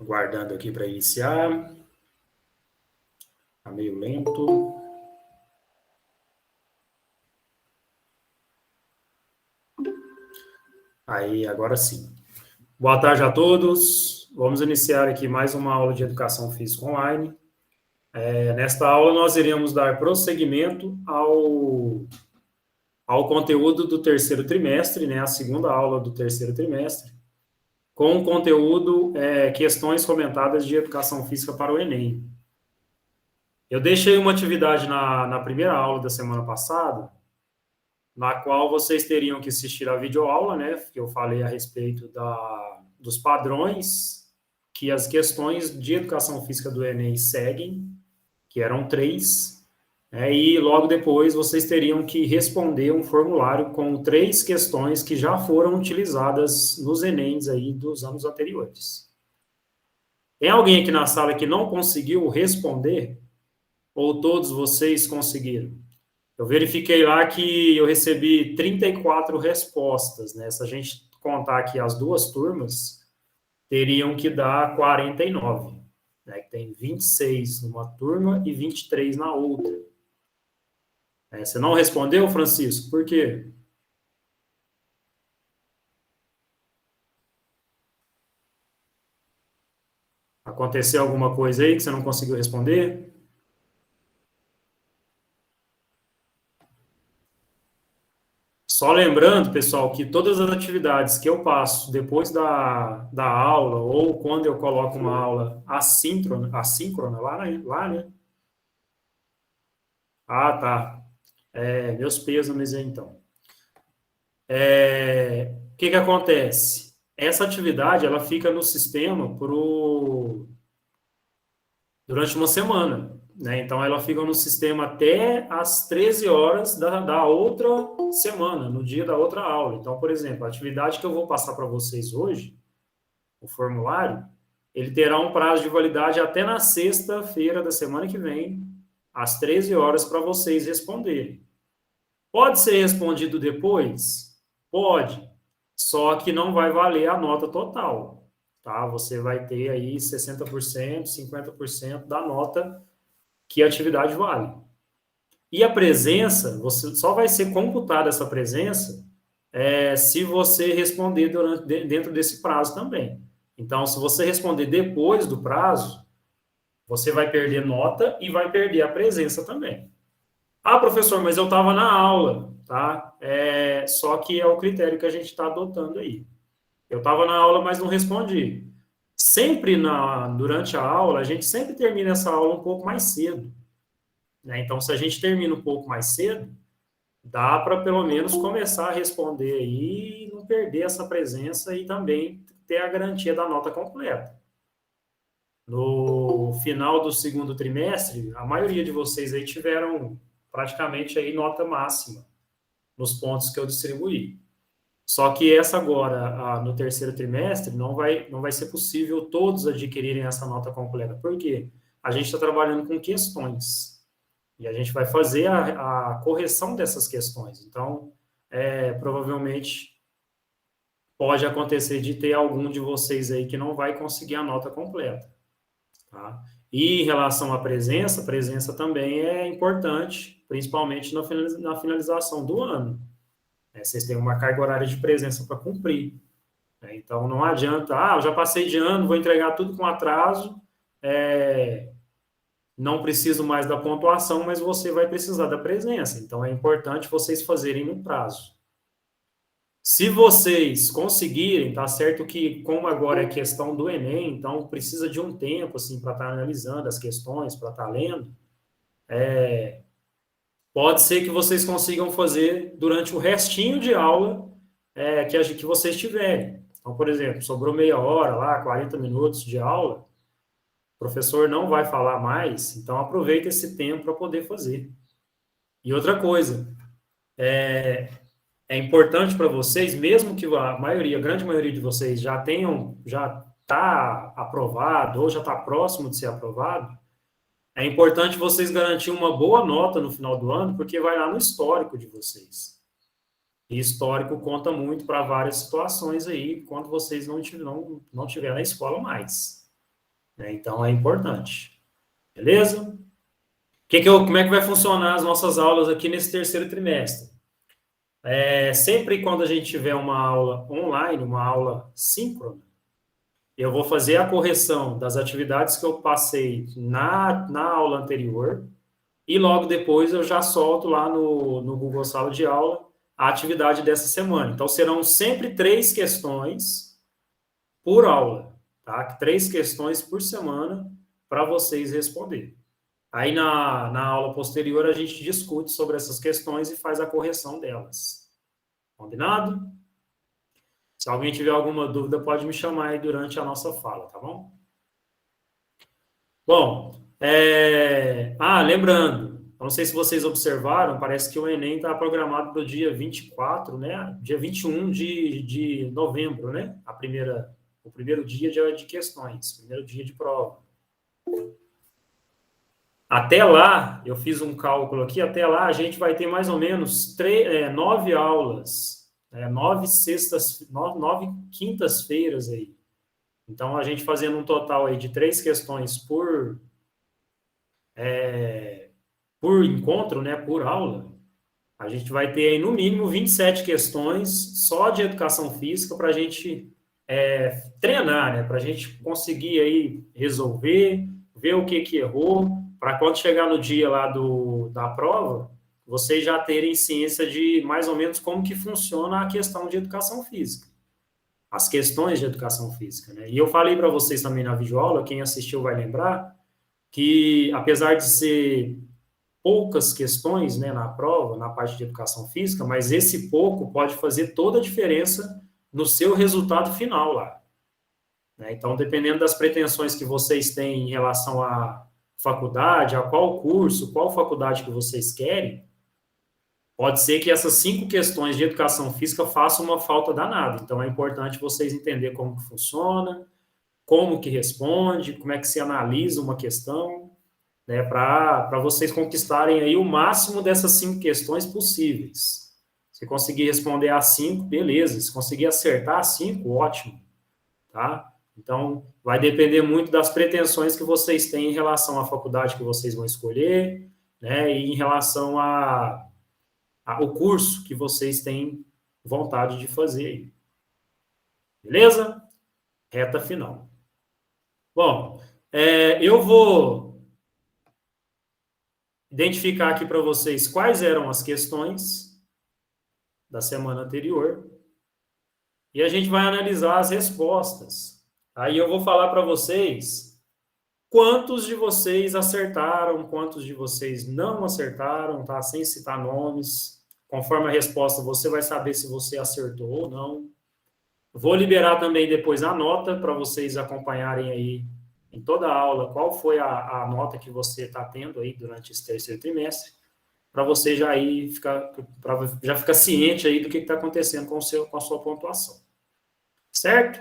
Aguardando aqui para iniciar. Está meio lento. Aí, agora sim. Boa tarde a todos. Vamos iniciar aqui mais uma aula de Educação Física Online. Nesta aula, nós iremos dar prosseguimento ao conteúdo do terceiro trimestre, né, a segunda aula do terceiro trimestre, com o conteúdo questões comentadas de Educação Física para o Enem. Eu deixei uma atividade na primeira aula da semana passada, na qual vocês teriam que assistir a videoaula, né, que eu falei a respeito dos padrões que as questões de Educação Física do Enem seguem, que eram 3, né, e logo depois vocês teriam que responder um formulário com 3 questões que já foram utilizadas nos Enems aí dos anos anteriores. Tem alguém aqui na sala que não conseguiu responder? Ou todos vocês conseguiram? Eu verifiquei lá que eu recebi 34 respostas, né? Se a gente contar aqui as duas turmas, teriam que dar 49, né? Tem 26 numa turma e 23 na outra. Você não respondeu, Francisco? Por quê? Aconteceu alguma coisa aí que você não conseguiu responder? Só lembrando, pessoal, que todas as atividades que eu passo depois da aula, ou quando eu coloco uma aula assíncrona lá, né? Ah, tá. Meus pêsames aí, então. O que acontece? Essa atividade, ela fica no sistema durante uma semana, né? Então, ela fica no sistema até às 13 horas da outra semana, no dia da outra aula. Então, por exemplo, a atividade que eu vou passar para vocês hoje, o formulário, ele terá um prazo de validade até na sexta-feira da semana que vem, às 13 horas, para vocês responderem. Pode ser respondido depois? Pode, só que não vai valer a nota total, tá? Você vai ter aí 60%, 50% da nota que a atividade vale. E a presença, você só vai ser computada essa presença se você responder dentro desse prazo também. Então, se você responder depois do prazo, você vai perder nota e vai perder a presença também. Ah, professor, mas eu estava na aula, tá? Só que é o critério que a gente está adotando aí. Eu estava na aula, mas não respondi. Sempre durante a aula, a gente sempre termina essa aula um pouco mais cedo, né? Então, se a gente termina um pouco mais cedo, dá para pelo menos começar a responder aí e não perder essa presença e também ter a garantia da nota completa. No final do segundo trimestre, a maioria de vocês aí tiveram praticamente aí nota máxima nos pontos que eu distribuí. Só que essa agora, no terceiro trimestre, não vai ser possível todos adquirirem essa nota completa. Por quê? A gente está trabalhando com questões. E a gente vai fazer a correção dessas questões. Então, provavelmente, pode acontecer de ter algum de vocês aí que não vai conseguir a nota completa. Tá? E em relação à presença, a presença também é importante, principalmente na finalização do ano. Vocês têm uma carga horária de presença para cumprir. Então, não adianta, eu já passei de ano, vou entregar tudo com atraso, não preciso mais da pontuação, mas você vai precisar da presença. Então, é importante vocês fazerem no prazo. Se vocês conseguirem, tá certo que, como agora é questão do Enem, então precisa de um tempo, assim, para estar analisando as questões, para estar lendo, pode ser que vocês consigam fazer durante o restinho de aula que vocês tiverem. Então, por exemplo, sobrou meia hora lá, 40 minutos de aula, o professor não vai falar mais, então aproveita esse tempo para poder fazer. E outra coisa, é importante para vocês, mesmo que a grande maioria de vocês já está aprovado ou já está próximo de ser aprovado, é importante vocês garantirem uma boa nota no final do ano, porque vai lá no histórico de vocês. E histórico conta muito para várias situações aí, quando vocês não tiver na escola mais. né? Então, é importante. Beleza? Como é que vai funcionar as nossas aulas aqui nesse terceiro trimestre? Sempre quando a gente tiver uma aula online, uma aula síncrona, eu vou fazer a correção das atividades que eu passei na aula anterior e logo depois eu já solto lá no Google Sala de Aula a atividade dessa semana. Então, serão sempre 3 questões por aula, tá? 3 questões por semana para vocês responderem. Aí, na aula posterior, a gente discute sobre essas questões e faz a correção delas. Combinado? Se alguém tiver alguma dúvida, pode me chamar aí durante a nossa fala, tá bom? Bom, lembrando, eu não sei se vocês observaram, parece que o Enem está programado para o dia 24, né? Dia 21 de novembro, né? O primeiro dia de questões, primeiro dia de prova. Até lá, eu fiz um cálculo aqui, até lá a gente vai ter mais ou menos 9 aulas, 9 quintas-feiras aí. Então, a gente fazendo um total aí de 3 questões por encontro, né, por aula, a gente vai ter aí no mínimo 27 questões só de educação física para a gente treinar, né, para a gente conseguir aí resolver, ver o que errou, para quando chegar no dia lá da prova, vocês já terem ciência de mais ou menos como que funciona a questão de educação física. As questões de educação física, né? E eu falei para vocês também na videoaula, quem assistiu vai lembrar, que apesar de ser poucas questões, né, na prova, na parte de educação física, mas esse pouco pode fazer toda a diferença no seu resultado final lá, né? Então, dependendo das pretensões que vocês têm em relação à faculdade, a qual curso, qual faculdade que vocês querem, pode ser que essas 5 questões de educação física façam uma falta danada. Então, é importante vocês entenderem como que funciona, como que responde, como é que se analisa uma questão, né, para vocês conquistarem aí o máximo dessas 5 questões possíveis. Se conseguir responder as 5, beleza. Se conseguir acertar as 5, ótimo, tá? Então, vai depender muito das pretensões que vocês têm em relação à faculdade que vocês vão escolher, né, e em relação ao curso que vocês têm vontade de fazer. Beleza? Reta final. Bom, eu vou identificar aqui para vocês quais eram as questões da semana anterior e a gente vai analisar as respostas. Aí eu vou falar para vocês quantos de vocês acertaram, quantos de vocês não acertaram, tá? Sem citar nomes. Conforme a resposta, você vai saber se você acertou ou não. Vou liberar também depois a nota para vocês acompanharem aí em toda a aula qual foi a nota que você está tendo aí durante esse terceiro trimestre, para você já ficar ciente aí do que está acontecendo com a sua pontuação. Certo?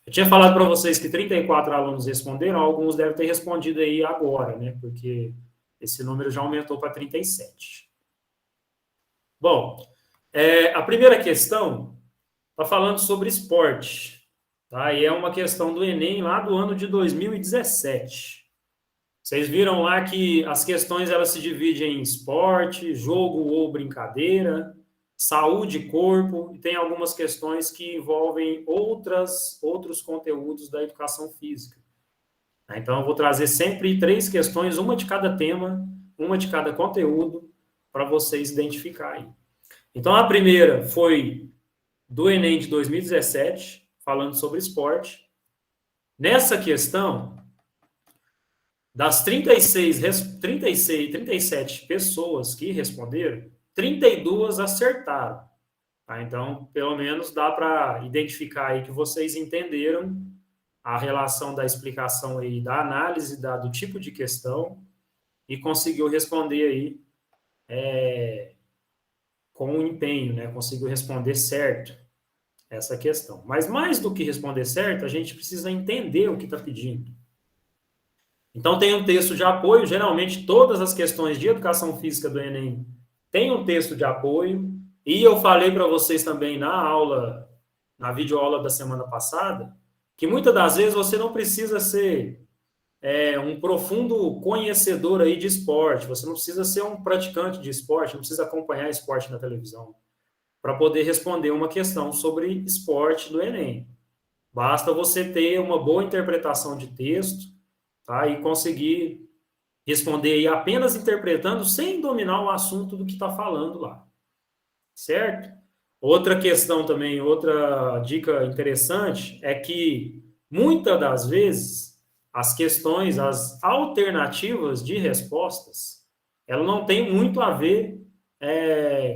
Eu tinha falado para vocês que 34 alunos responderam, alguns devem ter respondido aí agora, né? Porque esse número já aumentou para 37. Bom, a primeira questão está falando sobre esporte, tá? E é uma questão do Enem lá do ano de 2017. Vocês viram lá que as questões elas se dividem em esporte, jogo ou brincadeira, saúde e corpo, e tem algumas questões que envolvem outros conteúdos da educação física. Então, eu vou trazer sempre 3 questões, uma de cada tema, uma de cada conteúdo, para vocês identificarem. Então, a primeira foi do Enem de 2017, falando sobre esporte. Nessa questão, das 37 pessoas que responderam, 32 acertaram. Tá? Então, pelo menos dá para identificar aí que vocês entenderam a relação da explicação aí, da análise do tipo de questão e conseguiu responder aí com empenho, né? Conseguiu responder certo essa questão. Mas mais do que responder certo, a gente precisa entender o que está pedindo. Então, tem um texto de apoio. Geralmente, todas as questões de educação física do Enem têm um texto de apoio. E eu falei para vocês também na videoaula da semana passada, que muitas das vezes você não precisa ser um profundo conhecedor aí de esporte. Você não precisa ser um praticante de esporte, não precisa acompanhar esporte na televisão para poder responder uma questão sobre esporte do Enem. Basta você ter uma boa interpretação de texto, tá? E conseguir responder aí apenas interpretando sem dominar o assunto do que está falando lá, certo? Outra questão também, outra dica interessante é que muitas das vezes as questões, as alternativas de respostas, ela não tem muito a ver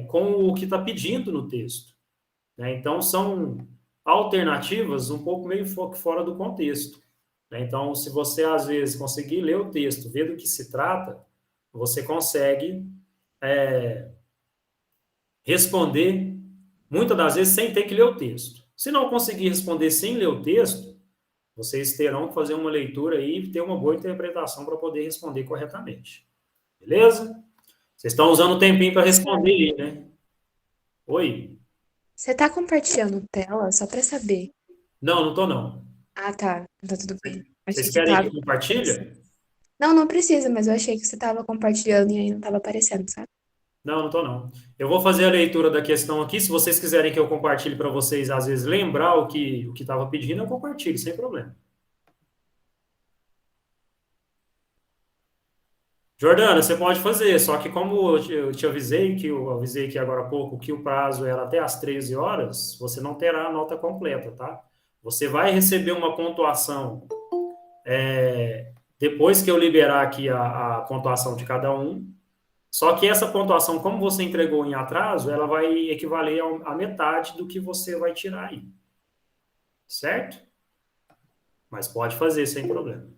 com o que está pedindo no texto, né? Então são alternativas um pouco meio fora do contexto, né? Então, se você às vezes conseguir ler o texto, ver do que se trata, você consegue responder muitas das vezes sem ter que ler o texto. Se não conseguir responder sem ler o texto, vocês terão que fazer uma leitura aí e ter uma boa interpretação para poder responder corretamente. Beleza? Vocês estão usando o tempinho para responder Professor, aí, né? Oi? você tá compartilhando tela só para saber? Não, não estou não. Ah, tá. Tá tudo bem. Vocês Achei que querem que tava aparecendo. compartilhe? Não, não precisa, mas eu achei que você tava compartilhando e aí não tava aparecendo, sabe? Não, não estou não. Eu vou fazer a leitura da questão aqui. Se vocês quiserem que eu compartilhe para vocês, às vezes, lembrar o que estava pedindo, eu compartilho, sem problema. Jordana, você pode fazer, só que como eu te avisei, que eu avisei aqui agora há pouco, que o prazo era até às 13 horas, você não terá a nota completa, tá? Você vai receber uma pontuação depois que eu liberar aqui a pontuação de cada um, só que essa pontuação, como você entregou em atraso, ela vai equivaler a metade do que você vai tirar aí, certo? Mas pode fazer sem problema.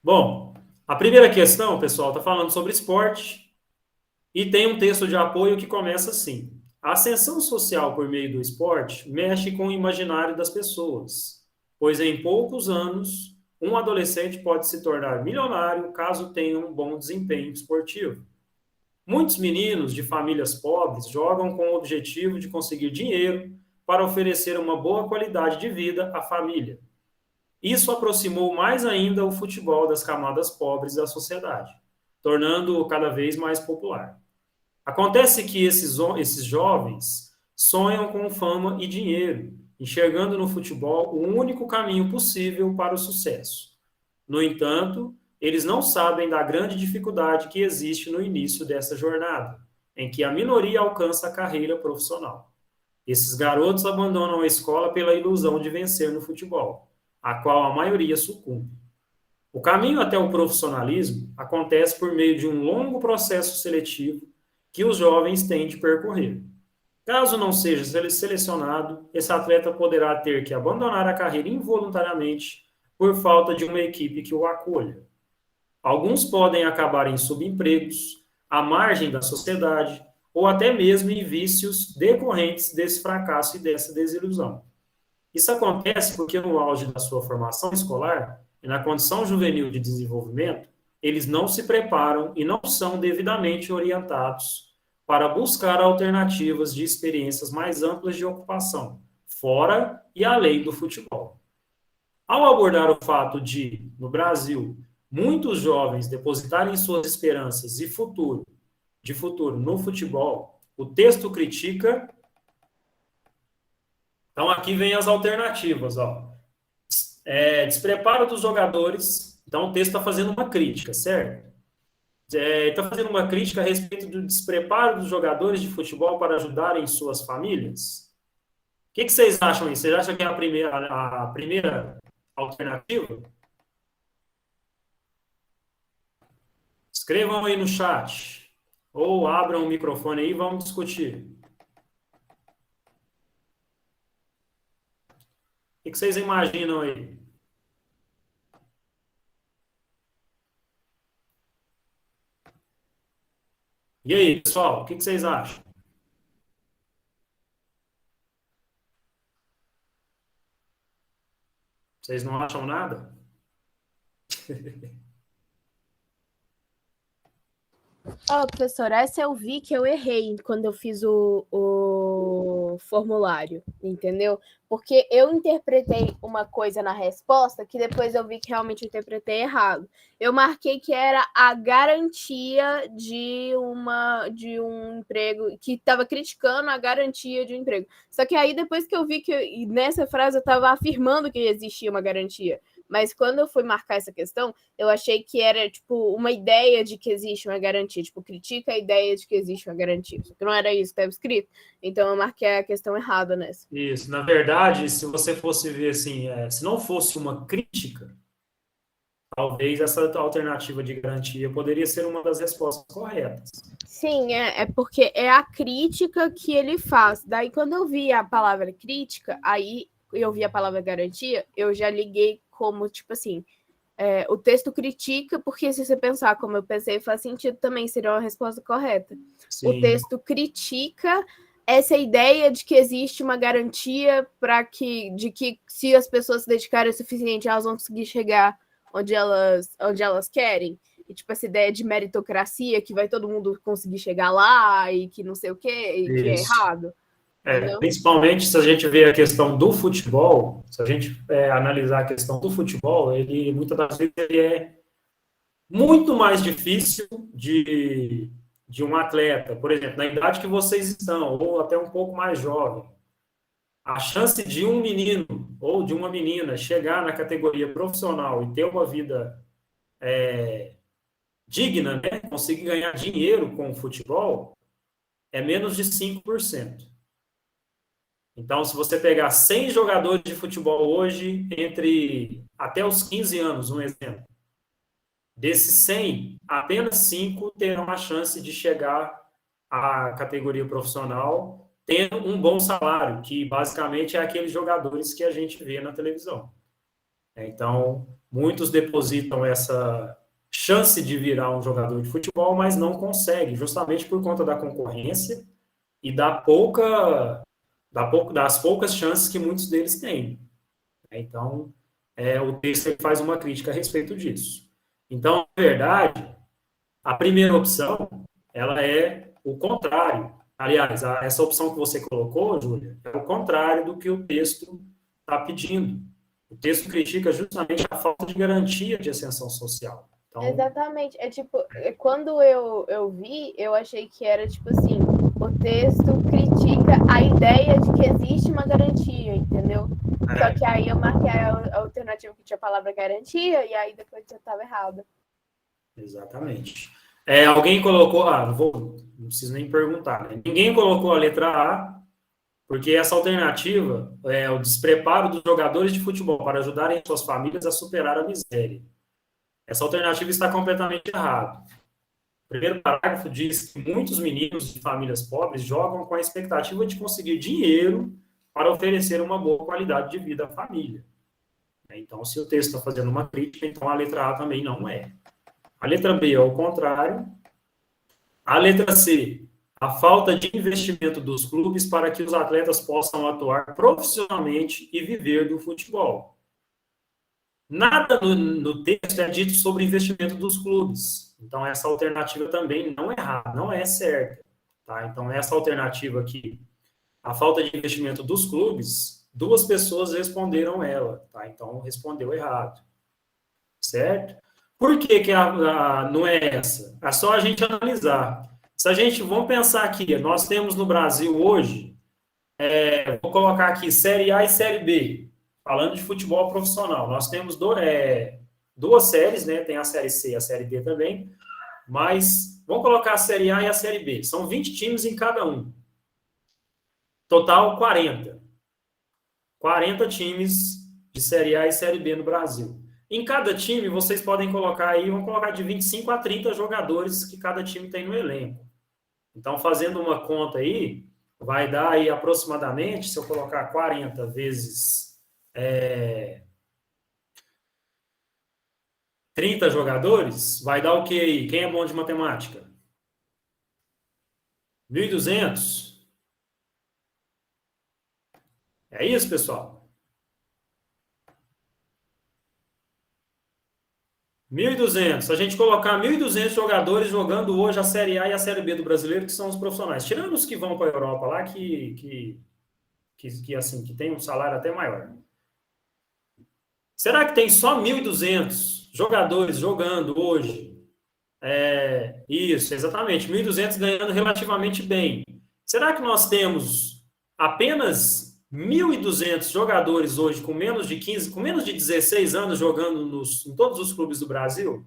Bom, a primeira questão, pessoal, está falando sobre esporte. E tem um texto de apoio que começa assim: a ascensão social por meio do esporte mexe com o imaginário das pessoas, pois em poucos anos, um adolescente pode se tornar milionário caso tenha um bom desempenho esportivo. Muitos meninos de famílias pobres jogam com o objetivo de conseguir dinheiro para oferecer uma boa qualidade de vida à família. Isso aproximou mais ainda o futebol das camadas pobres da sociedade, tornando-o cada vez mais popular. Acontece que esses jovens sonham com fama e dinheiro, enxergando no futebol o único caminho possível para o sucesso. No entanto, eles não sabem da grande dificuldade que existe no início dessa jornada, em que a minoria alcança a carreira profissional. Esses garotos abandonam a escola pela ilusão de vencer no futebol, a qual a maioria sucumbe. O caminho até o profissionalismo acontece por meio de um longo processo seletivo que os jovens têm de percorrer. Caso não seja selecionado, esse atleta poderá ter que abandonar a carreira involuntariamente por falta de uma equipe que o acolha. Alguns podem acabar em subempregos, à margem da sociedade, ou até mesmo em vícios decorrentes desse fracasso e dessa desilusão. Isso acontece porque, no auge da sua formação escolar e na condição juvenil de desenvolvimento, eles não se preparam e não são devidamente orientados para buscar alternativas de experiências mais amplas de ocupação, fora e além do futebol. Ao abordar o fato de, no Brasil, muitos jovens depositarem suas esperanças de futuro no futebol, o texto critica. Então, aqui vem as alternativas, ó. Despreparo dos jogadores. Então, o texto está fazendo uma crítica, certo? Está fazendo uma crítica a respeito do despreparo dos jogadores de futebol para ajudarem suas famílias. O que vocês acham aí? Vocês acham que é a primeira alternativa? Escrevam aí no chat. Ou abram o microfone aí e vamos discutir. O que vocês imaginam aí? E aí, pessoal, o que vocês acham? Vocês não acham nada? Ó, professor, essa eu vi que eu errei quando eu fiz o formulário, entendeu? Porque eu interpretei uma coisa na resposta que depois eu vi que realmente eu interpretei errado. Eu marquei que era a garantia de um emprego, que estava criticando a garantia de um emprego. Só que aí depois que eu vi que nessa frase eu estava afirmando que existia uma garantia. Mas quando eu fui marcar essa questão, eu achei que era, tipo, uma ideia de que existe uma garantia. Tipo, critica a ideia de que existe uma garantia. Só que não era isso que estava escrito. Então, eu marquei a questão errada nessa. Isso, na verdade, se você fosse ver assim, se não fosse uma crítica, talvez essa alternativa de garantia poderia ser uma das respostas corretas. Sim, é porque é a crítica que ele faz. Daí, quando eu vi a palavra crítica, aí eu vi a palavra garantia, eu já liguei como, tipo assim, o texto critica, porque se você pensar como eu pensei, faz sentido também, seria uma resposta correta. O Sim, texto critica essa ideia de que existe uma garantia de que se as pessoas se dedicarem o suficiente, elas vão conseguir chegar onde elas querem. E, tipo, essa ideia de meritocracia, que vai todo mundo conseguir chegar lá e que não sei o quê, e que é isso. errado, entendeu? Principalmente se a gente vê a questão do futebol, se a gente analisar a questão do futebol, ele muitas das vezes ele é muito mais difícil de um atleta, por exemplo, na idade que vocês estão, ou até um pouco mais jovem. A chance de um menino ou de uma menina chegar na categoria profissional e ter uma vida digna, né, conseguir ganhar dinheiro com o futebol, é menos de 5%. Então, se você pegar 100 jogadores de futebol hoje, entre até os 15 anos, um exemplo, desses 100, apenas 5 terão a chance de chegar à categoria profissional tendo um bom salário, que basicamente é aqueles jogadores que a gente vê na televisão. Então, muitos depositam essa chance de virar um jogador de futebol, mas não conseguem, justamente por conta da concorrência e das poucas chances que muitos deles têm. Então, o texto faz uma crítica a respeito disso. Então, na verdade, a primeira opção, ela é o contrário. Aliás, essa opção que você colocou, Júlia, é o contrário do que o texto está pedindo. O texto critica justamente a falta de garantia de ascensão social. Então, Exatamente. É tipo, quando eu vi, eu achei que era tipo assim, o texto critica a ideia de que existe uma garantia, entendeu? Só que aí eu marquei a alternativa que tinha a palavra garantia, e aí depois eu estava errada. exatamente. Alguém colocou, não preciso nem perguntar, né? Ninguém colocou a letra A, porque essa alternativa é o despreparo dos jogadores de futebol para ajudarem suas famílias a superar a miséria. Essa alternativa está completamente errada. O primeiro parágrafo diz que muitos meninos de famílias pobres jogam com a expectativa de conseguir dinheiro para oferecer uma boa qualidade de vida à família. Então, se o texto está fazendo uma crítica, então a letra A também não é. A letra B é o contrário. A letra C, a falta de investimento dos clubes para que os atletas possam atuar profissionalmente e viver do futebol. Nada no texto é dito sobre investimento dos clubes. Então, essa alternativa também não é errada, não é certa. Tá? Então, essa alternativa aqui, a falta de investimento dos clubes, duas pessoas responderam ela. Tá? Então, respondeu errado. Certo? Por que, que não é essa? É só a gente analisar. Se a gente, vamos pensar aqui, nós temos no Brasil hoje, vou colocar aqui Série A e Série B, falando de futebol profissional. Nós temos duas séries, né? Tem a Série C e a Série B também, mas vamos colocar a Série A e a Série B. São 20 times em cada um. Total 40. 40 times de Série A e Série B no Brasil. Em cada time, vocês podem colocar aí, vamos colocar de 25 a 30 jogadores que cada time tem no elenco. Então, fazendo uma conta aí, vai dar aí aproximadamente, se eu colocar 40 vezes 30 jogadores, vai dar o que aí? Quem é bom de matemática? 1.200? É isso, pessoal? 1.200. Se a gente colocar 1.200 jogadores jogando hoje a Série A e a Série B do brasileiro, que são os profissionais, tirando os que vão para a Europa lá, assim, que tem um salário até maior. Será que tem só 1.200 jogadores jogando hoje? Isso, exatamente. 1.200 ganhando relativamente bem. Será que nós temos apenas 1.200 jogadores hoje com menos de 15, com menos de 16 anos jogando em todos os clubes do Brasil?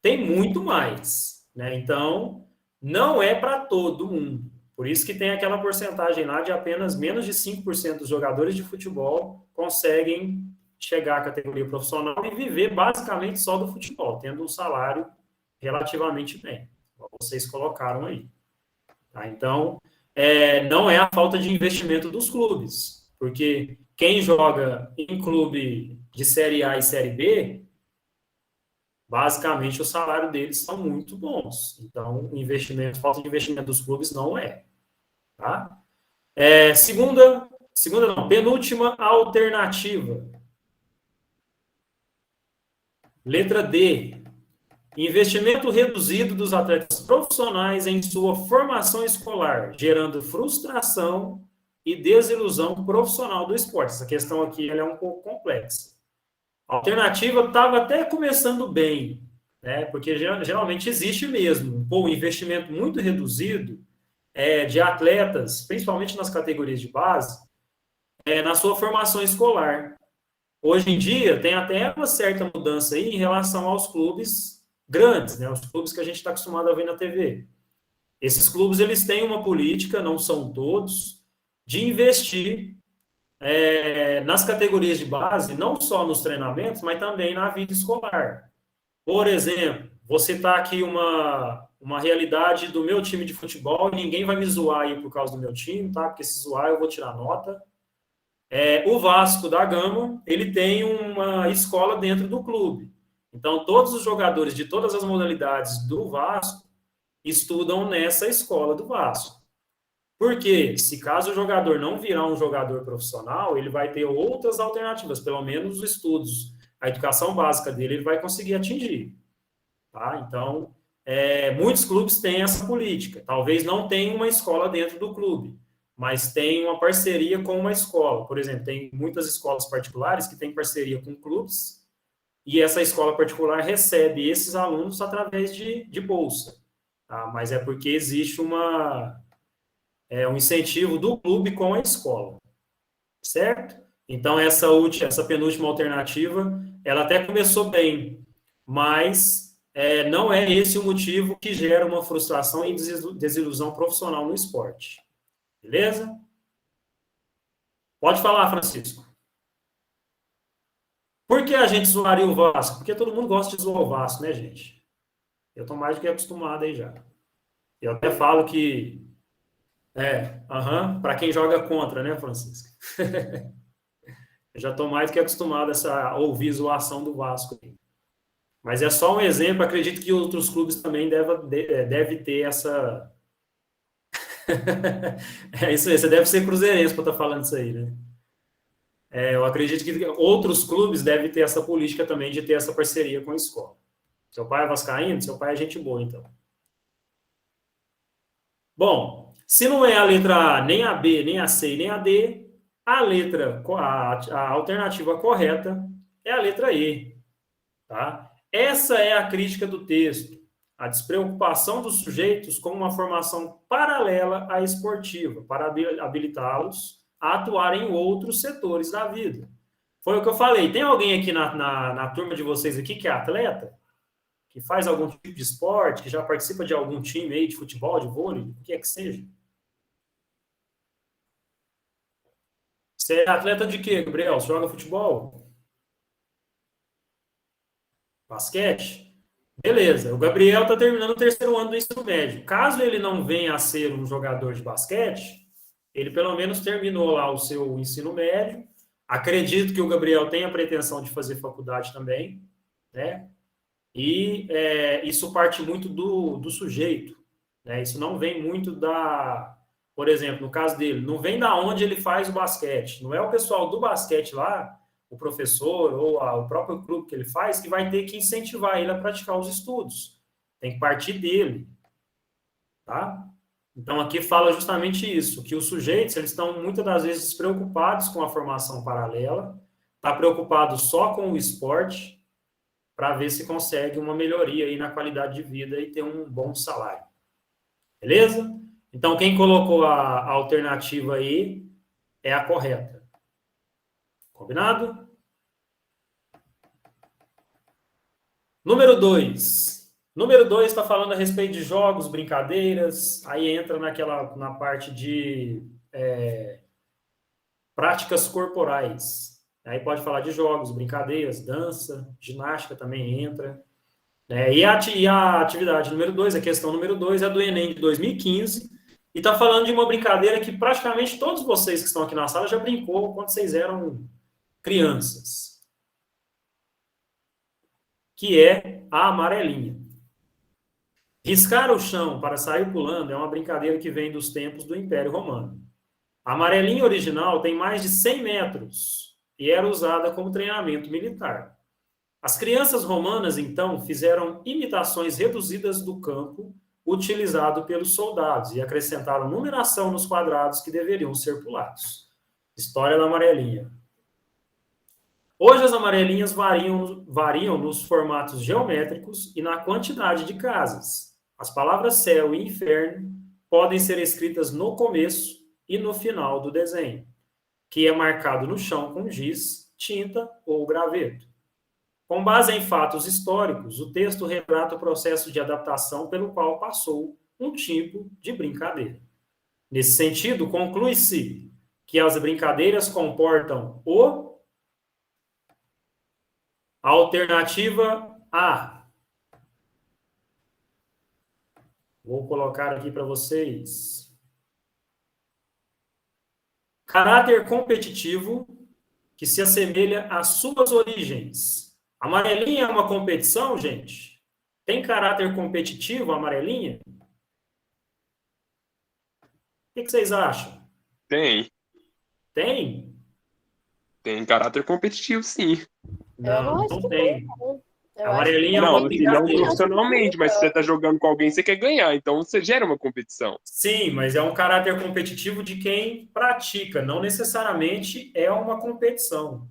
Tem muito mais, né? Então, não é para todo mundo. Por isso que tem aquela porcentagem lá de apenas menos de 5% dos jogadores de futebol conseguem chegar à categoria profissional e viver basicamente só do futebol, tendo um salário relativamente bem. Vocês colocaram aí. Tá? Então, não é a falta de investimento dos clubes, porque quem joga em clube de Série A e Série B, basicamente o salário deles são muito bons. Então, falta de investimento dos clubes não é. Tá? Penúltima alternativa. Letra D. Investimento reduzido dos atletas profissionais em sua formação escolar, gerando frustração e desilusão profissional do esporte. Essa questão aqui ela é um pouco complexa. A alternativa estava até começando bem, né? Porque geralmente existe mesmo um investimento muito reduzido de atletas, principalmente nas categorias de base, na sua formação escolar. Hoje em dia, tem até uma certa mudança aí em relação aos clubes grandes, né? Os clubes que a gente está acostumado a ver na TV. Esses clubes, eles têm uma política, não são todos, de investir nas categorias de base, não só nos treinamentos, mas também na vida escolar. Por exemplo, vou citar aqui uma realidade do meu time de futebol, e ninguém vai me zoar aí por causa do meu time, tá? Porque se zoar eu vou tirar nota. O Vasco da Gama, ele tem uma escola dentro do clube. Então, todos os jogadores de todas as modalidades do Vasco estudam nessa escola do Vasco. Porque, se caso o jogador não virar um jogador profissional, ele vai ter outras alternativas, pelo menos os estudos, a educação básica dele, ele vai conseguir atingir. Tá? Então, muitos clubes têm essa política. Talvez não tenha uma escola dentro do clube, mas tem uma parceria com uma escola. Por exemplo, tem muitas escolas particulares que têm parceria com clubes, e essa escola particular recebe esses alunos através de bolsa. Tá? Mas é porque existe um incentivo do clube com a escola. Certo? Então, essa penúltima alternativa, ela até começou bem, mas não é esse o motivo que gera uma frustração e desilusão profissional no esporte. Beleza? Pode falar, Francisco. Por que a gente zoaria o Vasco? Porque todo mundo gosta de zoar o Vasco, né, gente? Eu estou mais do que acostumado aí já. Eu até falo que para quem joga contra, né, Francisco? Eu já estou mais do que acostumado a ouvir zoação do Vasco. Mas é só um exemplo, acredito que outros clubes também devem ter essa... isso aí, você deve ser cruzeirense para estar falando isso aí, né? Eu acredito que outros clubes devem ter essa política também de ter essa parceria com a escola. Seu pai é vascaíno? Seu pai é gente boa, então. Bom, se não é a letra A, nem a B, nem a C, nem a D, a alternativa correta é a letra E. Tá? Essa é a crítica do texto. A despreocupação dos sujeitos com uma formação paralela à esportiva, para habilitá-los a atuar em outros setores da vida. Foi o que eu falei. Tem alguém aqui na turma de vocês aqui que é atleta? Que faz algum tipo de esporte, que já participa de algum time aí de futebol, de vôlei, o que é que seja? Você é atleta de quê, Gabriel? Você joga futebol? Basquete? Beleza, o Gabriel está terminando o 3º ano do ensino médio. Caso ele não venha a ser um jogador de basquete, ele pelo menos terminou lá o seu ensino médio. Acredito que o Gabriel tenha a pretensão de fazer faculdade também, né? E isso parte muito do sujeito, né? Isso não vem muito por exemplo, no caso dele, não vem da onde ele faz o basquete. Não é o pessoal do basquete lá o professor ou o próprio grupo que ele faz, que vai ter que incentivar ele a praticar os estudos. Tem que partir dele, tá? Então, aqui fala justamente isso, que os sujeitos, eles estão muitas das vezes despreocupados com a formação paralela, está preocupado só com o esporte, para ver se consegue uma melhoria aí na qualidade de vida e ter um bom salário. Beleza? Então, quem colocou a alternativa aí é a correta. Combinado? Número 2. Número 2 está falando a respeito de jogos, brincadeiras, aí entra na parte de práticas corporais. Aí pode falar de jogos, brincadeiras, dança, ginástica também entra. E a atividade número 2, a questão número 2 é do Enem de 2015, e está falando de uma brincadeira que praticamente todos vocês que estão aqui na sala já brincou quando vocês eram crianças, que é a amarelinha. Riscar o chão para sair pulando é uma brincadeira que vem dos tempos do Império Romano. A amarelinha original tem mais de 100 metros e era usada como treinamento militar. As crianças romanas, então, fizeram imitações reduzidas do campo utilizado pelos soldados e acrescentaram numeração nos quadrados que deveriam ser pulados. História da amarelinha. Hoje as amarelinhas variam nos formatos geométricos e na quantidade de casas. As palavras céu e inferno podem ser escritas no começo e no final do desenho, que é marcado no chão com giz, tinta ou graveto. Com base em fatos históricos, o texto relata o processo de adaptação pelo qual passou um tipo de brincadeira. Nesse sentido, conclui-se que as brincadeiras comportam a alternativa A. Vou colocar aqui para vocês. Caráter competitivo que se assemelha às suas origens. Amarelinha é uma competição, gente? Tem caráter competitivo a amarelinha? O que vocês acham? Tem. Tem? Tem caráter competitivo, sim. Não, acho não que tem. Eu A acho amarelinha é Não, uma assim, não brincadeira. profissionalmente, mas se você tá jogando com alguém, você quer ganhar, então você gera uma competição. Sim, mas é um caráter competitivo de quem pratica, não necessariamente é uma competição.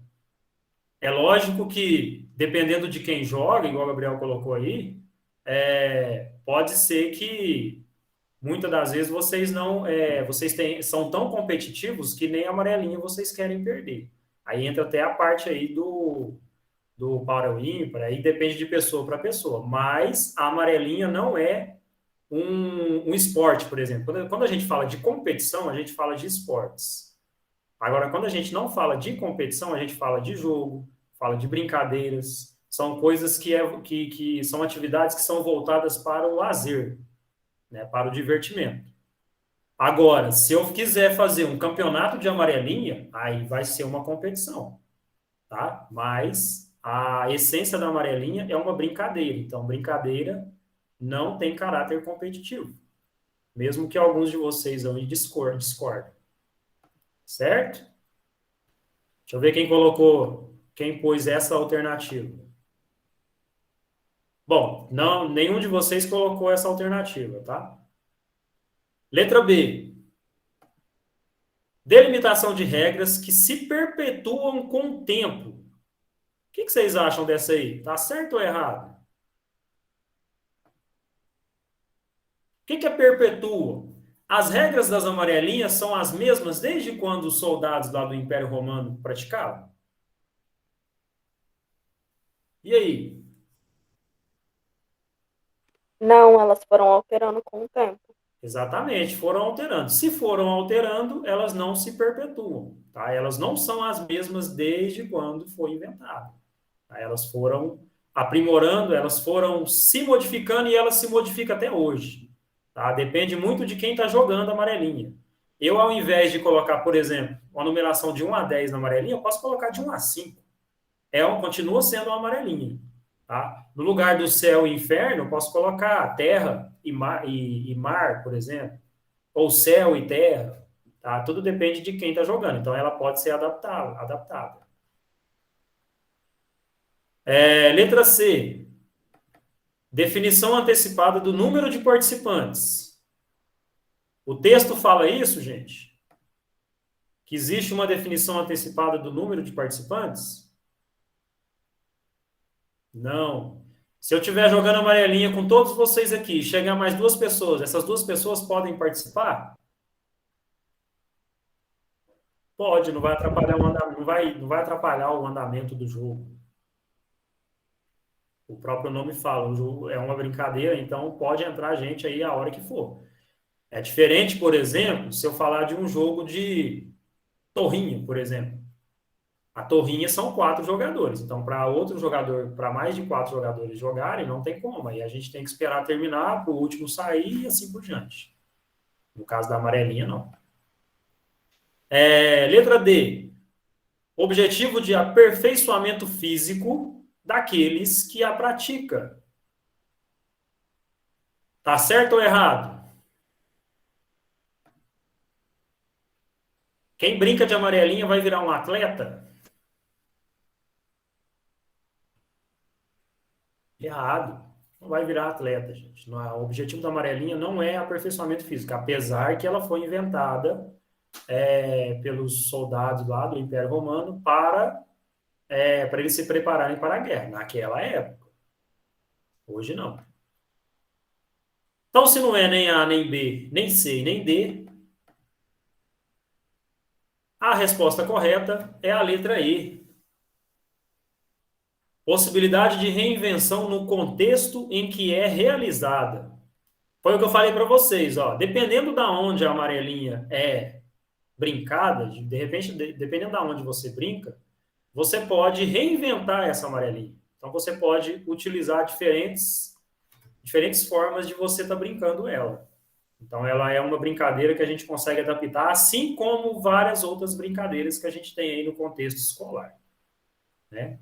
É lógico que, dependendo de quem joga, igual o Gabriel colocou aí, pode ser que muitas das vezes vocês não, são tão competitivos que nem a amarelinha vocês querem perder. Aí entra até a parte aí do para o ímpar, aí depende de pessoa para pessoa. Mas a amarelinha não é um esporte, por exemplo. Quando a gente fala de competição, a gente fala de esportes. Agora, quando a gente não fala de competição, a gente fala de jogo, fala de brincadeiras, são coisas que são atividades que são voltadas para o lazer, né, para o divertimento. Agora, se eu quiser fazer um campeonato de amarelinha, aí vai ser uma competição, tá? Mas a essência da amarelinha é uma brincadeira. Então, brincadeira não tem caráter competitivo, mesmo que alguns de vocês aí discordem. Certo? Deixa eu ver quem pôs essa alternativa. Bom, não, nenhum de vocês colocou essa alternativa, tá? Letra B. Delimitação de regras que se perpetuam com o tempo. O que vocês acham dessa aí? Tá certo ou errado? O que é perpetua? As regras das amarelinhas são as mesmas desde quando os soldados lá do Império Romano praticavam? E aí? Não, elas foram alterando com o tempo. Exatamente, foram alterando. Se foram alterando, elas não se perpetuam, tá? Elas não são as mesmas desde quando foi inventado. Tá? Elas foram aprimorando, elas foram se modificando e elas se modificam até hoje. Tá? Depende muito de quem está jogando a amarelinha. Eu, ao invés de colocar, por exemplo, uma numeração de 1 a 10 na amarelinha, eu posso colocar de 1 a 5. Continua sendo uma amarelinha. Tá? No lugar do céu e inferno, eu posso colocar terra e mar, por exemplo. Ou céu e terra. Tá? Tudo depende de quem está jogando. Então, ela pode ser adaptada. Letra C. Definição antecipada do número de participantes. O texto fala isso, gente? Que existe uma definição antecipada do número de participantes? Não. Se eu estiver jogando amarelinha com todos vocês aqui, chegar mais 2 pessoas, essas 2 pessoas podem participar? Pode, não vai atrapalhar o andamento, não vai atrapalhar o andamento do jogo. O próprio nome fala, o jogo é uma brincadeira, então pode entrar gente aí a hora que for. É diferente, por exemplo, se eu falar de um jogo de torrinha, por exemplo. A torrinha são 4 jogadores. Então, para outro jogador, para mais de 4 jogadores jogarem, não tem como. Aí a gente tem que esperar terminar para o último sair e assim por diante. No caso da amarelinha, não. Letra D. Objetivo de aperfeiçoamento físico daqueles que a praticam. Tá certo ou errado? Quem brinca de amarelinha vai virar um atleta? Errado. Não vai virar atleta, gente. O objetivo da amarelinha não é aperfeiçoamento físico, apesar que ela foi inventada pelos soldados lá do Império Romano para eles se prepararem para a guerra, naquela época. Hoje não. Então, se não é nem A, nem B, nem C, nem D, a resposta correta é a letra E. Possibilidade de reinvenção no contexto em que é realizada. Foi o que eu falei para vocês, ó. Dependendo da onde a amarelinha é brincada, de repente, dependendo da onde você brinca, você pode reinventar essa amarelinha. Então, você pode utilizar diferentes formas de você estar brincando ela. Então, ela é uma brincadeira que a gente consegue adaptar, assim como várias outras brincadeiras que a gente tem aí no contexto escolar, né?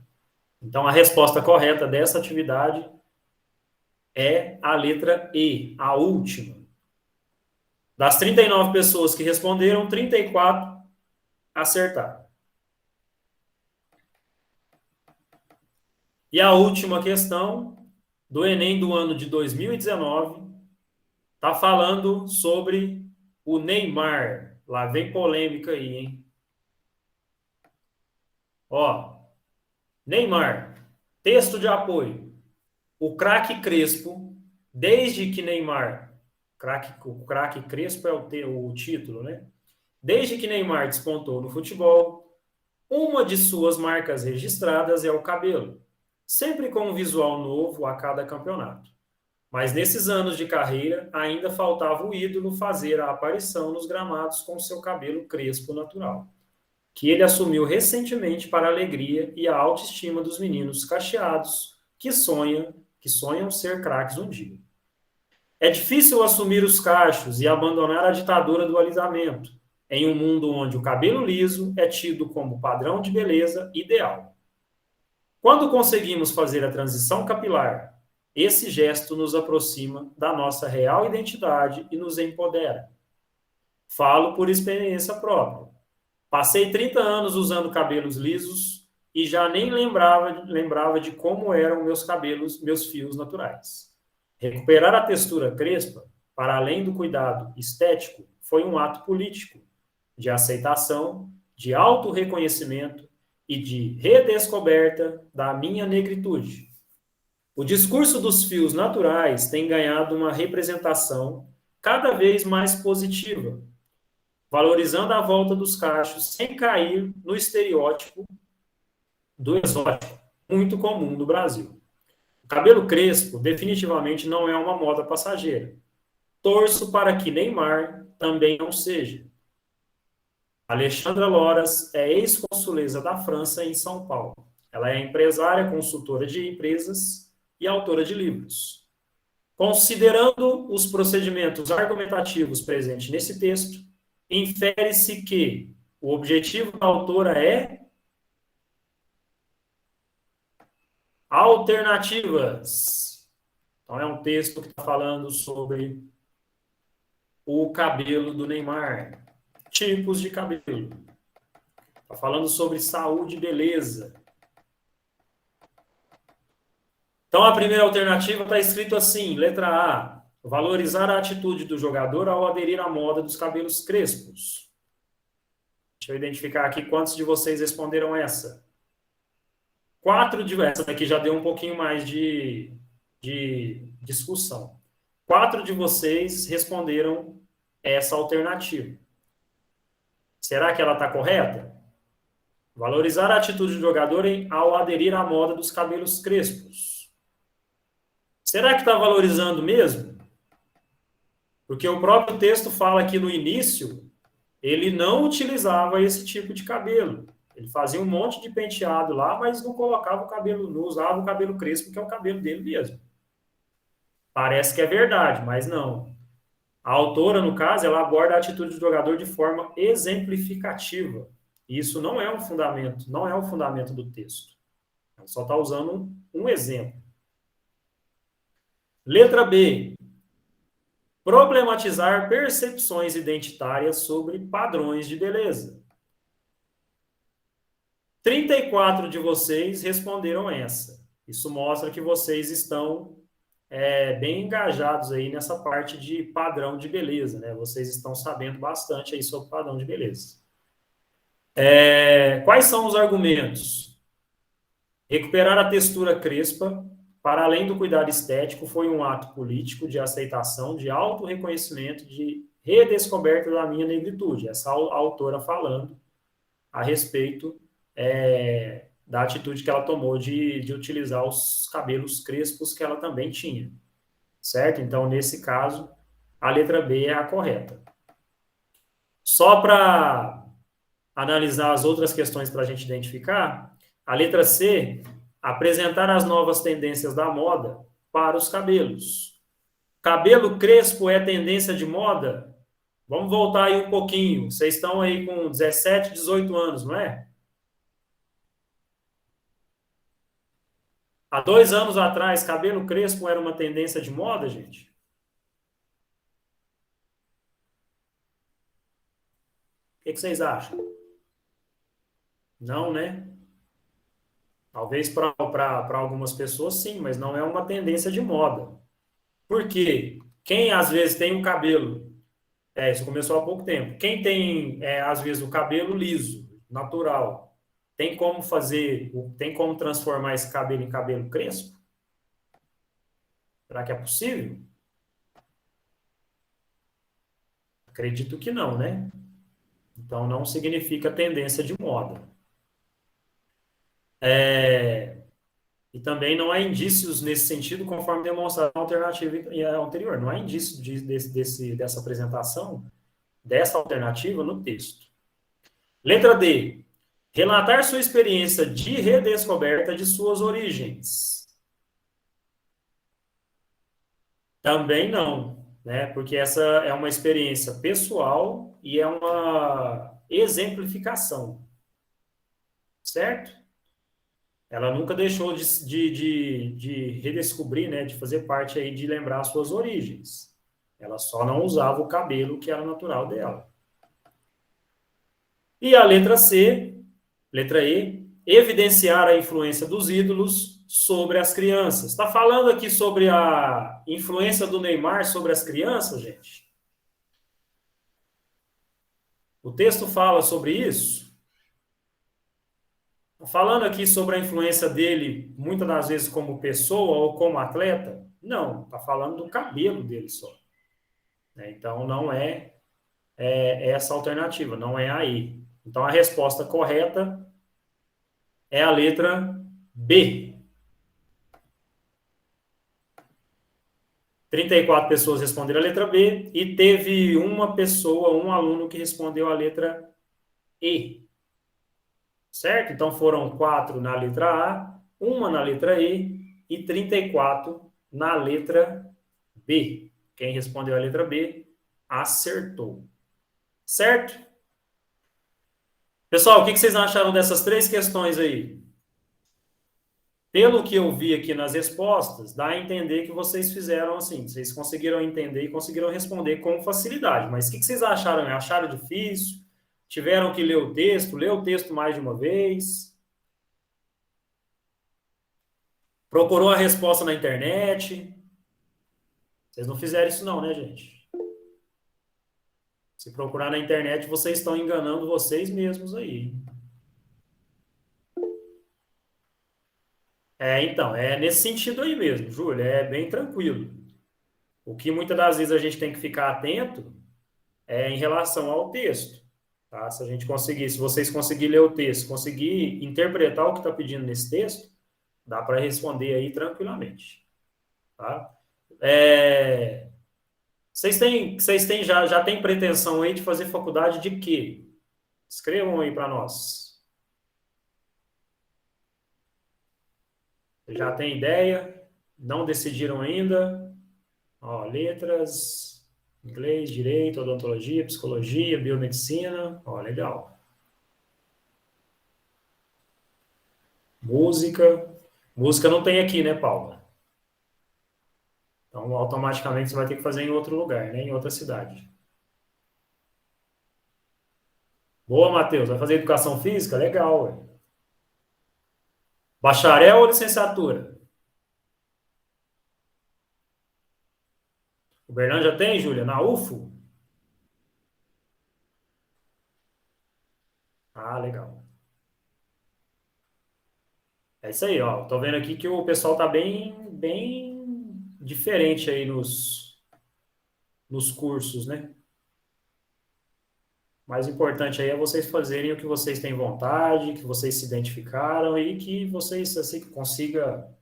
Então, a resposta correta dessa atividade é a letra E, a última. Das 39 pessoas que responderam, 34 acertaram. E a última questão do Enem do ano de 2019 está falando sobre o Neymar. Lá vem polêmica aí, hein? Ó, Neymar, texto de apoio. O craque Crespo, desde que Neymar, o craque Crespo é o título, né? Desde que Neymar despontou no futebol, uma de suas marcas registradas é o cabelo, sempre com um visual novo a cada campeonato. Mas nesses anos de carreira, ainda faltava o ídolo fazer a aparição nos gramados com seu cabelo crespo natural, que ele assumiu recentemente para a alegria e a autoestima dos meninos cacheados que sonham ser craques um dia. É difícil assumir os cachos e abandonar a ditadura do alisamento, em um mundo onde o cabelo liso é tido como padrão de beleza ideal. Quando conseguimos fazer a transição capilar, esse gesto nos aproxima da nossa real identidade e nos empodera. Falo por experiência própria. Passei 30 anos usando cabelos lisos e já nem lembrava de como eram meus cabelos, meus fios naturais. Recuperar a textura crespa, para além do cuidado estético, foi um ato político, de aceitação, de autorreconhecimento e de redescoberta da minha negritude. O discurso dos fios naturais tem ganhado uma representação cada vez mais positiva, valorizando a volta dos cachos sem cair no estereótipo do exótico, muito comum no Brasil. O cabelo crespo definitivamente não é uma moda passageira. Torço para que Neymar também não seja. Alexandra Loras é ex-consuleza da França em São Paulo. Ela é empresária, consultora de empresas e autora de livros. Considerando os procedimentos argumentativos presentes nesse texto, infere-se que o objetivo da autora é alternativas. Então, é um texto que está falando sobre o cabelo do Neymar, tipos de cabelo. Está falando sobre saúde e beleza. Então, a primeira alternativa está escrito assim, letra A, valorizar a atitude do jogador ao aderir à moda dos cabelos crespos. Deixa eu identificar aqui quantos de vocês responderam essa. 4 de... Essa daqui já deu um pouquinho mais de discussão. 4 de vocês responderam essa alternativa. Será que ela está correta? Valorizar a atitude do jogador ao aderir à moda dos cabelos crespos. Será que está valorizando mesmo? Porque o próprio texto fala que no início ele não utilizava esse tipo de cabelo. Ele fazia um monte de penteado lá, mas não colocava o cabelo, não usava o cabelo crespo, que é o cabelo dele mesmo. Parece que é verdade, mas não. A autora, no caso, ela aborda a atitude do jogador de forma exemplificativa. E isso não é um fundamento, não é um fundamento do texto. Ela só está usando um exemplo. Letra B. Problematizar percepções identitárias sobre padrões de beleza. 34 de vocês responderam essa. Isso mostra que vocês estão bem engajados aí nessa parte de padrão de beleza, né? Vocês estão sabendo bastante aí sobre padrão de beleza. Quais são os argumentos? Recuperar a textura crespa, para além do cuidado estético, foi um ato político de aceitação, de autorreconhecimento, de redescoberta da minha negritude. Essa autora falando a respeito da atitude que ela tomou de utilizar os cabelos crespos que ela também tinha. Certo? Então, nesse caso, a letra B é a correta. Só para analisar as outras questões para a gente identificar, a letra C, apresentar as novas tendências da moda para os cabelos. Cabelo crespo é tendência de moda? Vamos voltar aí um pouquinho. Vocês estão aí com 17, 18 anos, não é? Há 2 anos atrás, cabelo crespo era uma tendência de moda, gente? O que vocês acham? Não, né? Talvez para algumas pessoas, sim, mas não é uma tendência de moda. Por quê? Quem, às vezes, tem um cabelo... isso começou há pouco tempo. Quem tem, às vezes, o cabelo liso, natural, tem como transformar esse cabelo em cabelo crespo? Será que é possível? Acredito que não, né? Então, não significa tendência de moda. E também não há indícios nesse sentido, conforme demonstrado na alternativa anterior. Não há indício dessa apresentação, dessa alternativa no texto. Letra D. Relatar sua experiência de redescoberta de suas origens. Também não, né? Porque essa é uma experiência pessoal e é uma exemplificação. Certo? Ela nunca deixou de redescobrir, né? De fazer parte aí de lembrar suas origens. Ela só não usava o cabelo que era natural dela. E a letra C, letra E, evidenciar a influência dos ídolos sobre as crianças. Está falando aqui sobre a influência do Neymar sobre as crianças, gente? O texto fala sobre isso? Está falando aqui sobre a influência dele, muitas das vezes como pessoa ou como atleta? Não, está falando do cabelo dele só. Então, não é essa alternativa, não é a E. Então, a resposta correta é a letra B. 34 pessoas responderam a letra B e teve uma pessoa, um aluno que respondeu a letra E. Certo? Então, foram 4 na letra A, 1 na letra E e 34 na letra B. Quem respondeu a letra B acertou. Certo? Pessoal, o que vocês acharam dessas 3 questões aí? Pelo que eu vi aqui nas respostas, dá a entender que vocês fizeram assim, vocês conseguiram entender e conseguiram responder com facilidade. Mas o que vocês acharam? Acharam difícil? Tiveram que ler o texto mais de uma vez? Procurou a resposta na internet. Vocês não fizeram isso não, né, gente? Se procurar na internet, vocês estão enganando vocês mesmos aí. Então, é nesse sentido aí mesmo, Júlia, é bem tranquilo. O que muitas das vezes a gente tem que ficar atento é em relação ao texto, tá? Se a gente conseguir, se vocês conseguirem ler o texto, conseguir interpretar o que está pedindo nesse texto, dá para responder aí tranquilamente, tá? Vocês têm já tem pretensão aí de fazer faculdade de quê? Escrevam aí para nós. Já tem ideia? Não decidiram ainda? Ó, letras, inglês, direito, odontologia, psicologia, biomedicina. Ó, legal. Música. Música não tem aqui, né, Paula? Então, automaticamente você vai ter que fazer em outro lugar, né? Em outra cidade. Boa, Matheus. Vai fazer educação física? Legal, ué. Bacharel ou licenciatura? O Bernardo já tem, Júlia? Na UFO? Ah, legal. É isso aí, ó. Tô vendo aqui que o pessoal tá bem diferente aí nos cursos, né? O mais importante aí é vocês fazerem o que vocês têm vontade, que vocês se identificaram e que vocês assim, consigam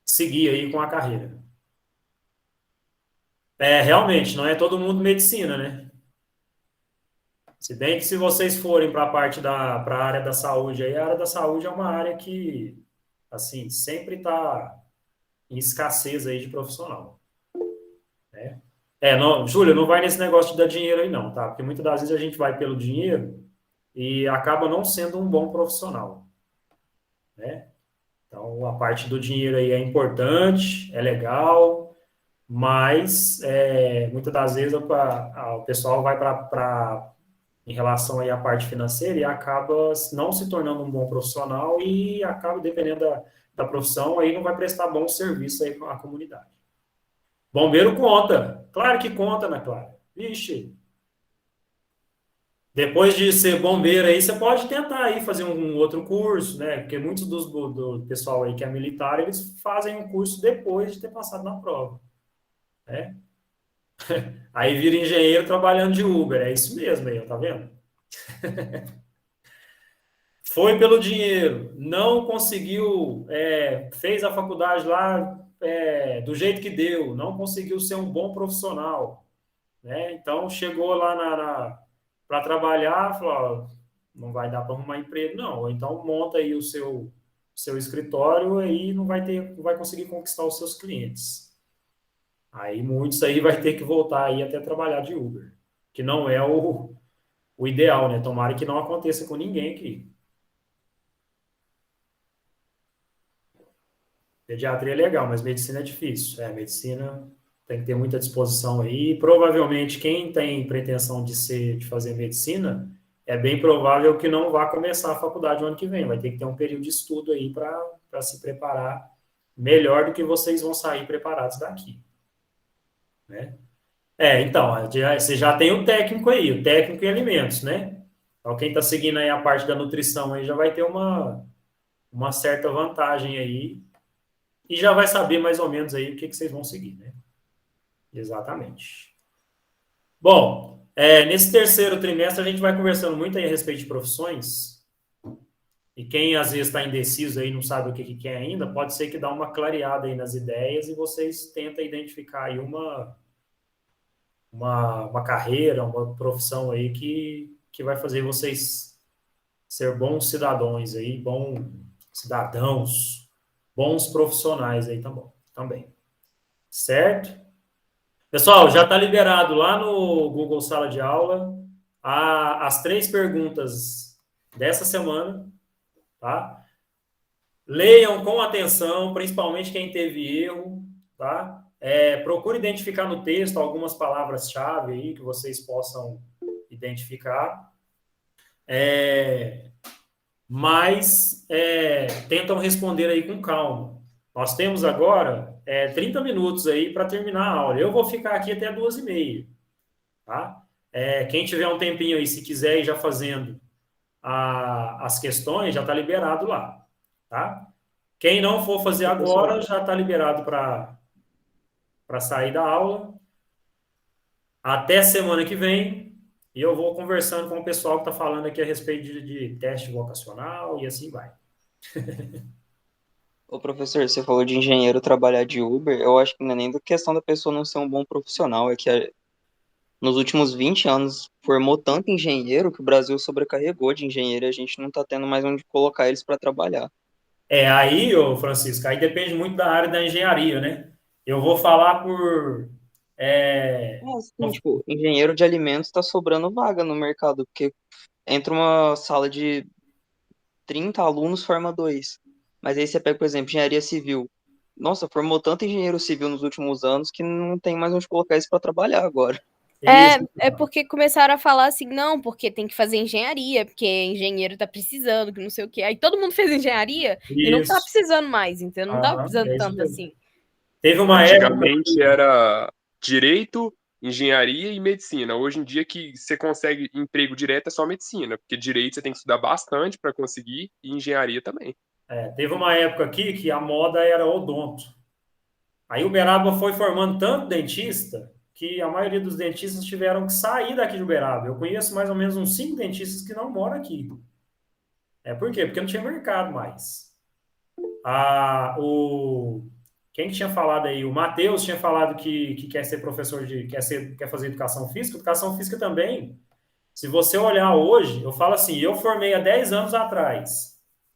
seguir aí com a carreira. Realmente, não é todo mundo medicina, né? Se bem que se vocês forem para a parte para a área da saúde, aí a área da saúde é uma área que, assim, sempre está em escassez aí de profissional, né? Não, Júlia, não vai nesse negócio de dar dinheiro aí não, tá? Porque muitas das vezes a gente vai pelo dinheiro e acaba não sendo um bom profissional, né? Então, a parte do dinheiro aí é importante, é legal, mas muitas das vezes o pessoal vai em relação aí à parte financeira e acaba não se tornando um bom profissional e acaba, dependendo da profissão, aí não vai prestar bom serviço aí à comunidade. Bombeiro conta. Claro que conta, Ana Clara. Vixe. Depois de ser bombeiro aí, você pode tentar aí fazer um outro curso, né? Porque muitos do pessoal aí que é militar, eles fazem um curso depois de ter passado na prova, né? Aí vira engenheiro trabalhando de Uber. É isso mesmo aí, tá vendo? Foi pelo dinheiro, não conseguiu, fez a faculdade lá do jeito que deu, não conseguiu ser um bom profissional, né? Então chegou lá para trabalhar, falou, ó, não vai dar para arrumar emprego, não. Ou então monta aí o seu escritório aí não vai conseguir conquistar os seus clientes. Aí muitos aí vai ter que voltar aí até trabalhar de Uber, que não é o ideal, né? Tomara que não aconteça com ninguém aqui. Pediatria é legal, mas medicina é difícil. Medicina tem que ter muita disposição aí. Provavelmente quem tem pretensão de fazer medicina, é bem provável que não vá começar a faculdade no ano que vem. Vai ter que ter um período de estudo aí para se preparar melhor do que vocês vão sair preparados daqui, né? Então, você já tem o técnico aí, o técnico em alimentos, né? Então, quem está seguindo aí a parte da nutrição aí já vai ter uma certa vantagem aí e já vai saber mais ou menos aí o que vocês vão seguir, né? Exatamente. Bom, nesse terceiro trimestre a gente vai conversando muito aí a respeito de profissões e quem às vezes está indeciso aí, não sabe o que quer ainda, pode ser que dá uma clareada aí nas ideias e vocês tentem identificar aí uma carreira, uma profissão aí que vai fazer vocês ser bons cidadãos aí, bons cidadãos, bons profissionais aí também. Certo? Pessoal, já está liberado lá no Google Sala de Aula as 3 perguntas dessa semana, tá? Leiam com atenção, principalmente quem teve erro, tá? Procure identificar no texto algumas palavras-chave aí que vocês possam identificar. Mas tentam responder aí com calma, Nós temos agora 30 minutos aí para terminar a aula. Eu vou ficar aqui até 2h30, tá? Quem tiver um tempinho aí, se quiser ir já fazendo as questões, já está liberado lá, tá? Quem não for fazer Professor, agora, já está liberado para sair da aula. Até semana que vem, e eu vou conversando com o pessoal que está falando aqui a respeito de teste vocacional e assim vai. Ô, professor, você falou de engenheiro trabalhar de Uber. Eu acho que não é nem da questão da pessoa não ser um bom profissional, é que nos últimos 20 anos formou tanto engenheiro que o Brasil sobrecarregou de engenheiro e a gente não tá tendo mais onde colocar eles para trabalhar. Aí, ô Francisco, aí depende muito da área da engenharia, né? Eu vou falar por. é, É assim, tipo, engenheiro de alimentos tá sobrando vaga no mercado, porque entra uma sala de 30 alunos, forma dois. Mas aí você pega, por exemplo, engenharia civil. Nossa, formou tanto engenheiro civil nos últimos anos que não tem mais onde colocar isso para trabalhar agora. Isso, É porque começaram a falar assim, não, porque tem que fazer engenharia, porque engenheiro tá precisando, que não sei o quê. Aí todo mundo fez engenharia e não tá isso. precisando mais, então não tá Aham, precisando é isso tanto mesmo. assim. Teve uma época. antigamente era direito, engenharia e medicina. Hoje em dia que você consegue emprego direto é só medicina, porque direito você tem que estudar bastante para conseguir e engenharia também. Teve uma época aqui que a moda era odonto. Aí Uberaba foi formando tanto dentista que a maioria dos dentistas tiveram que sair daqui de Uberaba. Eu conheço mais ou menos uns 5 dentistas que não moram aqui. Por quê? Porque não tinha mercado mais. Quem que tinha falado aí? O Matheus tinha falado que quer ser professor quer fazer educação física. Educação física também. Se você olhar hoje, eu falo assim, eu formei há 10 anos atrás.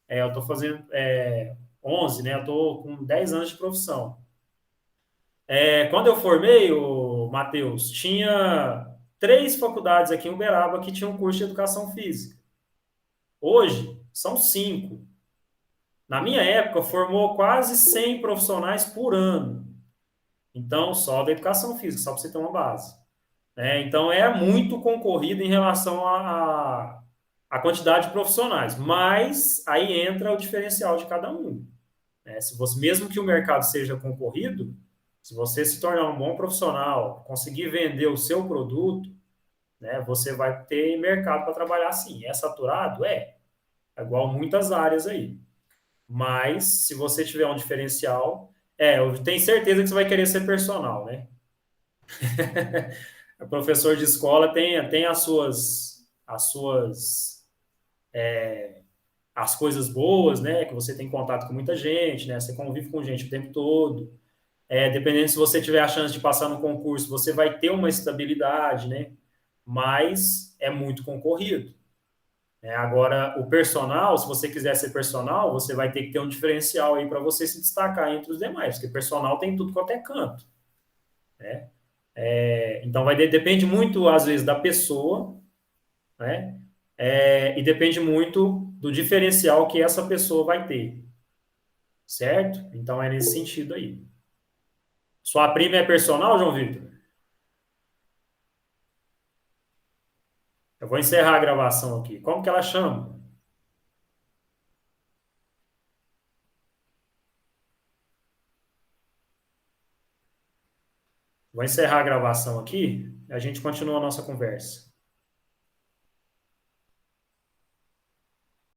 Eu estou fazendo 11, né? Eu estou com 10 anos de profissão. Quando eu formei, o Matheus, tinha 3 faculdades aqui em Uberaba que tinham curso de educação física. Hoje, são 5. Na minha época, formou quase 100 profissionais por ano. Então, só da educação física, só para você ter uma base. Então, é muito concorrido em relação à quantidade de profissionais. Mas aí entra o diferencial de cada um. Se você, mesmo que o mercado seja concorrido, se você se tornar um bom profissional, conseguir vender o seu produto, né, você vai ter mercado para trabalhar sim. É saturado? É igual muitas áreas aí. Mas, se você tiver um diferencial, eu tenho certeza que você vai querer ser personal, né? O professor de escola tem as coisas boas, né? Que você tem contato com muita gente, né? Você convive com gente o tempo todo. Dependendo se você tiver a chance de passar no concurso, você vai ter uma estabilidade, né? Mas é muito concorrido. Agora, o personal, se você quiser ser personal, você vai ter que ter um diferencial aí para você se destacar entre os demais, porque personal tem tudo quanto é canto, né? Então, depende muito, às vezes, da pessoa, né? E depende muito do diferencial que essa pessoa vai ter, certo? Então, é nesse sentido aí. Sua prima é personal, João Vitor? Eu vou encerrar a gravação aqui. Como que ela chama? Vou encerrar a gravação aqui e a gente continua a nossa conversa.